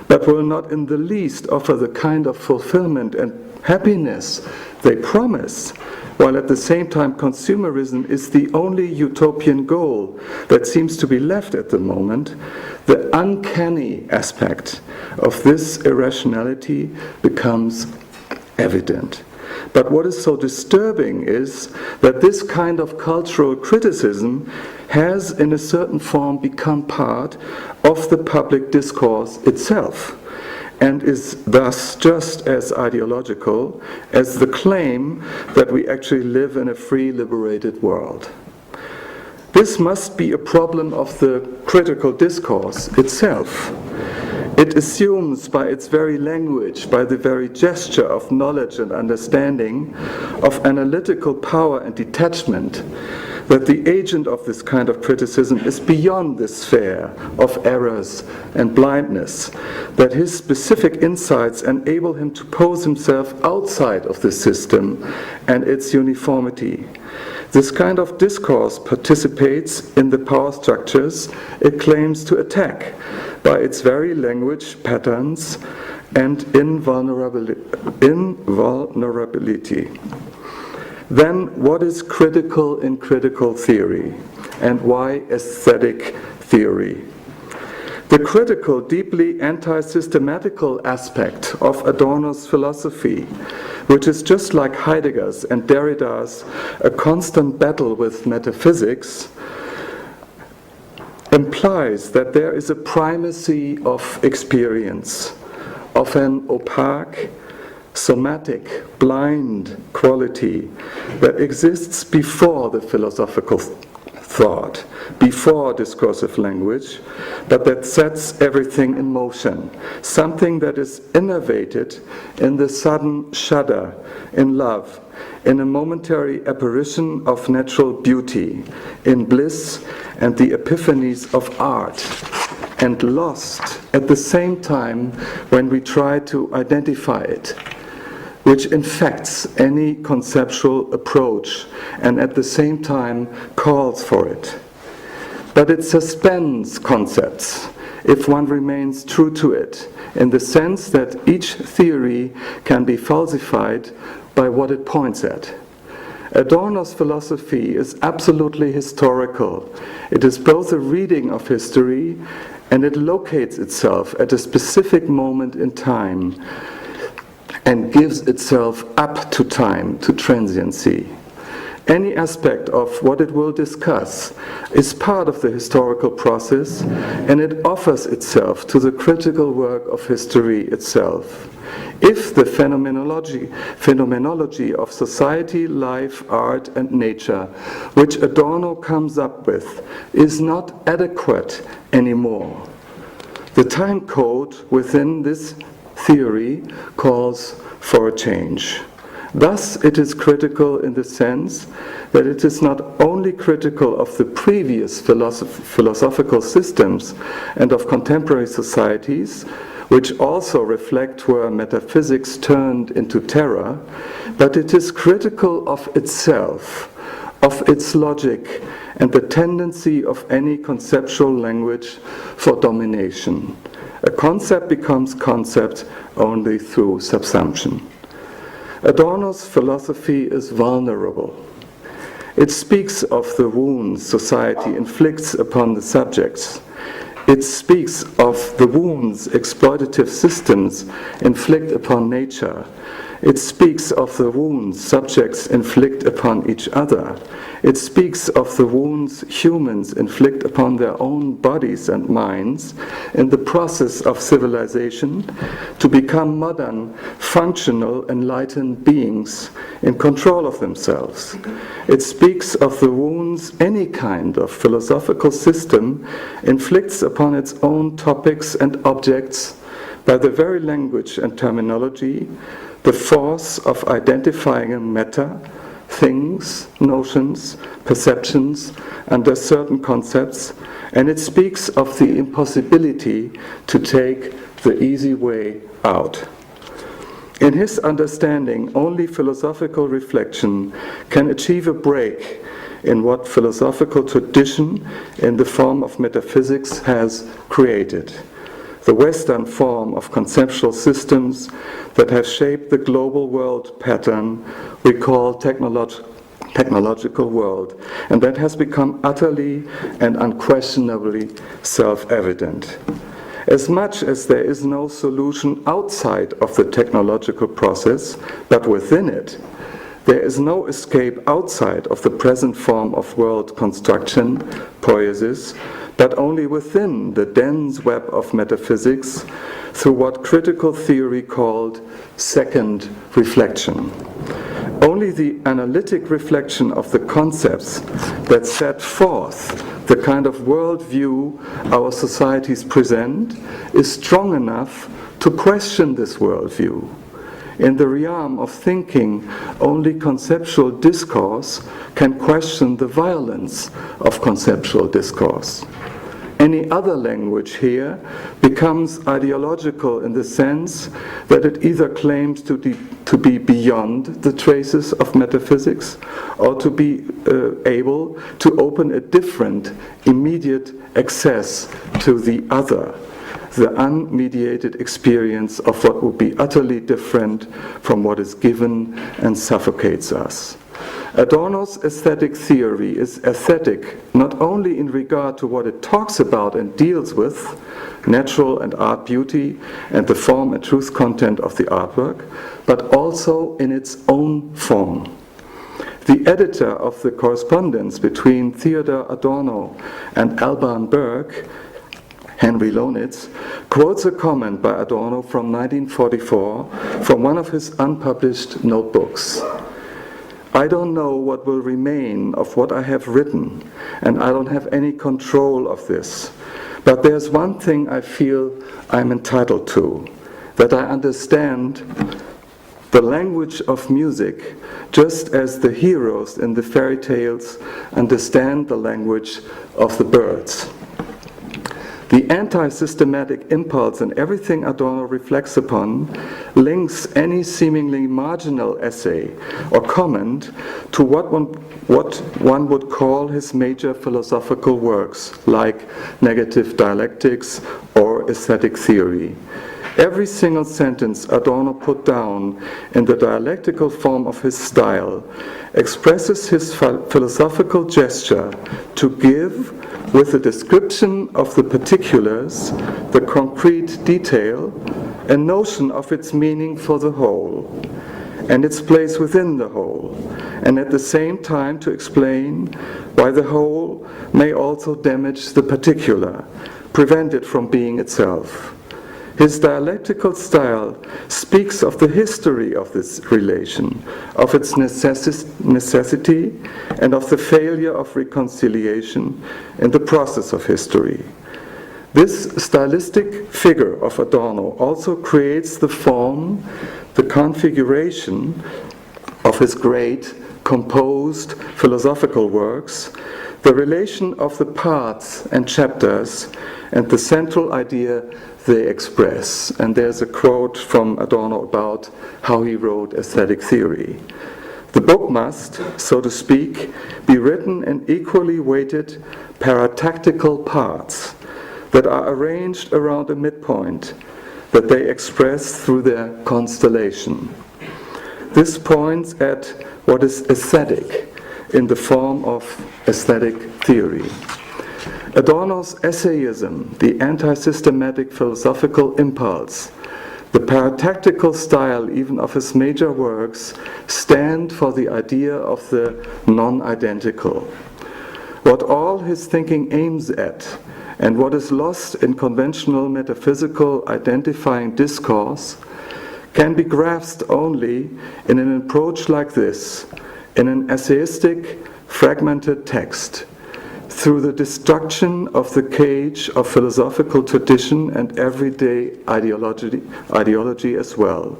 but will not in the least offer the kind of fulfillment and happiness they promise, while at the same time consumerism is the only utopian goal that seems to be left at the moment, the uncanny aspect of this irrationality becomes evident. But what is so disturbing is that this kind of cultural criticism has in a certain form become part of the public discourse itself, and is thus just as ideological as the claim that we actually live in a free, liberated world. This must be a problem of the critical discourse itself. It assumes by its very language, by the very gesture of knowledge and understanding, of analytical power and detachment, that the agent of this kind of criticism is beyond the sphere of errors and blindness, that his specific insights enable him to pose himself outside of the system and its uniformity. This kind of discourse participates in the power structures it claims to attack by its very language patterns and invulnerability. Then, what is critical in critical theory, and why aesthetic theory? The critical, deeply anti-systematical aspect of Adorno's philosophy, which is just like Heidegger's and Derrida's a constant battle with metaphysics, implies that there is a primacy of experience, of an opaque, somatic, blind quality that exists before the philosophical thought, before discursive language, but that sets everything in motion, something that is innervated in the sudden shudder, in love, in a momentary apparition of natural beauty, in bliss and the epiphanies of art, and lost at the same time when we try to identify it, which infects any conceptual approach and at the same time calls for it. But it suspends concepts if one remains true to it, in the sense that each theory can be falsified by what it points at. Adorno's philosophy is absolutely historical. It is both a reading of history and it locates itself at a specific moment in time and gives itself up to time, to transiency. Any aspect of what it will discuss is part of the historical process, and it offers itself to the critical work of history itself. If the phenomenology of society, life, art, and nature, which Adorno comes up with, is not adequate anymore, the time code within this theory calls for a change. Thus, it is critical in the sense that it is not only critical of the previous philosophical systems and of contemporary societies, which also reflect where metaphysics turned into terror, but it is critical of itself, of its logic, and the tendency of any conceptual language for domination. A concept becomes concept only through subsumption. Adorno's philosophy is vulnerable. It speaks of the wounds society inflicts upon the subjects. It speaks of the wounds exploitative systems inflict upon nature. It speaks of the wounds subjects inflict upon each other. It speaks of the wounds humans inflict upon their own bodies and minds in the process of civilization to become modern, functional, enlightened beings in control of themselves. It speaks of the wounds any kind of philosophical system inflicts upon its own topics and objects by the very language and terminology, the force of identifying matter, things, notions, perceptions under certain concepts, and it speaks of the impossibility to take the easy way out. In his understanding, only philosophical reflection can achieve a break in what philosophical tradition in the form of metaphysics has created. the Western form of conceptual systems that have shaped the global world pattern we call technological world, and that has become utterly and unquestionably self-evident. As much as there is no solution outside of the technological process, but within it, there is no escape outside of the present form of world construction, poiesis, but only within the dense web of metaphysics through what critical theory called second reflection. Only the analytic reflection of the concepts that set forth the kind of worldview our societies present is strong enough to question this worldview. In the realm of thinking, only conceptual discourse can question the violence of conceptual discourse. Any other language here becomes ideological in the sense that it either claims to be beyond the traces of metaphysics or to be able to open a different, immediate access to the other, the unmediated experience of what would be utterly different from what is given and suffocates us. Adorno's aesthetic theory is aesthetic not only in regard to what it talks about and deals with, natural and art beauty and the form and truth content of the artwork, but also in its own form. The editor of the correspondence between Theodor Adorno and Alban Berg, Henry Lownitz, quotes a comment by Adorno from 1944 from one of his unpublished notebooks. "I don't know what will remain of what I have written, and I don't have any control of this. But there's one thing I feel I'm entitled to, that I understand the language of music, just as the heroes in the fairy tales understand the language of the birds." The anti-systematic impulse in everything Adorno reflects upon links any seemingly marginal essay or comment to what one would call his major philosophical works, like negative dialectics or aesthetic theory. Every single sentence Adorno put down in the dialectical form of his style expresses his philosophical gesture to give, with a description of the particulars, the concrete detail, a notion of its meaning for the whole, and its place within the whole, and at the same time to explain why the whole may also damage the particular, prevent it from being itself. His dialectical style speaks of the history of this relation, of its necessity, and of the failure of reconciliation in the process of history. This stylistic figure of Adorno also creates the form, the configuration of his great composed philosophical works, the relation of the parts and chapters, and the central idea they express. And there's a quote from Adorno about how he wrote aesthetic theory. "The book must, so to speak, be written in equally weighted paratactical parts that are arranged around a midpoint that they express through their constellation." This points at what is aesthetic in the form of aesthetic theory. Adorno's essayism, the anti-systematic philosophical impulse, the paratactical style even of his major works stand for the idea of the non-identical. What all his thinking aims at, and what is lost in conventional metaphysical identifying discourse, can be grasped only in an approach like this, in an essayistic, fragmented text, through the destruction of the cage of philosophical tradition and everyday ideology as well.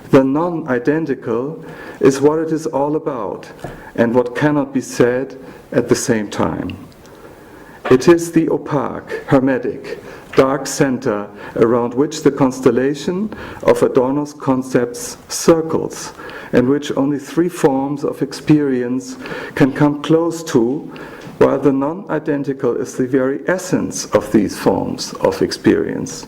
The non-identical is what it is all about, and what cannot be said at the same time. It is the opaque, hermetic, dark center around which the constellation of Adorno's concepts circles, and which only three forms of experience can come close to, while the non-identical is the very essence of these forms of experience.